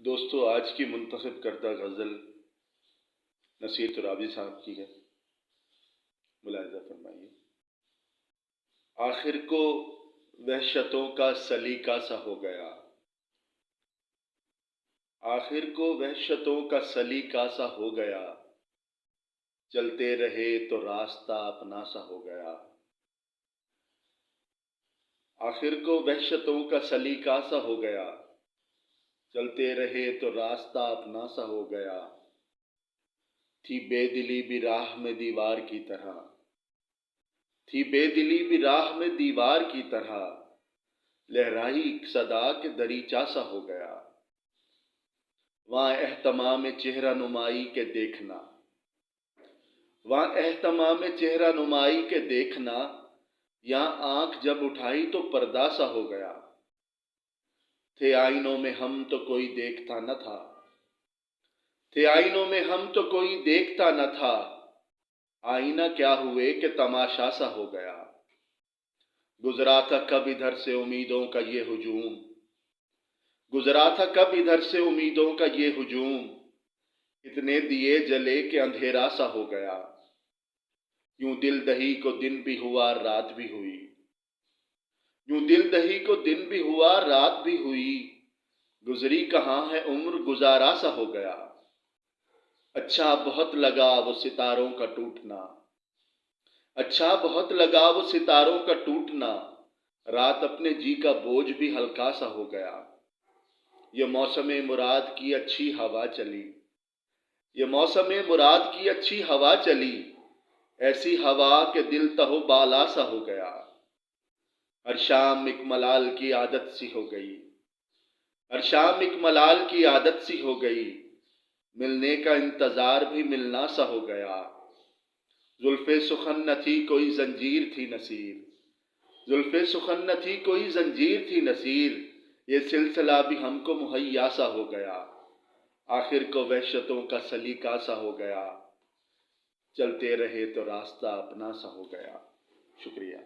دوستو، آج کی منتخب کردہ غزل نصیر ترابی صاحب کی ہے، ملاحظہ فرمائیے۔ آخر کو وحشتوں کا سلیقہ سا ہو گیا، آخر کو وحشتوں کا سلیقہ سا ہو گیا، چلتے رہے تو راستہ اپنا سا ہو گیا۔ آخر کو وحشتوں کا سلیقہ سا ہو گیا، چلتے رہے تو راستہ اپنا سا ہو گیا۔ تھی بے دلی بھی راہ میں دیوار کی طرح، تھی بے دلی بھی راہ میں دیوار کی طرح، لہرائی ایک صدا کے دریچہ سا ہو گیا۔ وہاں اہتمام چہرہ نمائی کے دیکھنا، وہاں اہتمام چہرہ نمائی کے دیکھنا، یہاں آنکھ جب اٹھائی تو پردہ سا ہو گیا۔ تھے آئینوں میں ہم تو کوئی دیکھتا نہ تھا، تھے آئینوں میں ہم تو کوئی دیکھتا نہ تھا، آئینہ کیا ہوئے کہ تماشا سا ہو گیا۔ گزرا تھا کب ادھر سے امیدوں کا یہ ہجوم، گزرا تھا کب ادھر سے امیدوں کا یہ ہجوم، اتنے دیے جلے کہ اندھیرا سا ہو گیا۔ یوں دل دہی کو دن بھی ہوا رات بھی ہوئی، یوں دل دہی کو دن بھی ہوا رات بھی ہوئی، گزری کہاں ہے عمر گزارا سا ہو گیا۔ اچھا بہت لگا وہ ستاروں کا ٹوٹنا، اچھا بہت لگا وہ ستاروں کا ٹوٹنا، رات اپنے جی کا بوجھ بھی ہلکا سا ہو گیا۔ یہ موسم مراد کی اچھی ہوا چلی، یہ موسم مراد کی اچھی ہوا چلی، ایسی ہوا کہ دل تہو بالا سا ہو گیا۔ ہر شام ایک ملال کی عادت سی ہو گئی، ہر شام ایک ملال کی عادت سی ہو گئی، ملنے کا انتظار بھی ملنا سا ہو گیا۔ زلف سخن نہ تھی کوئی زنجیر تھی نصیر، زلف سخن نہ تھی کوئی زنجیر تھی نصیر، یہ سلسلہ بھی ہم کو مہیا سا ہو گیا۔ آخر کو وحشتوں کا سلیقہ سا ہو گیا، چلتے رہے تو راستہ اپنا سا ہو گیا۔ شکریہ۔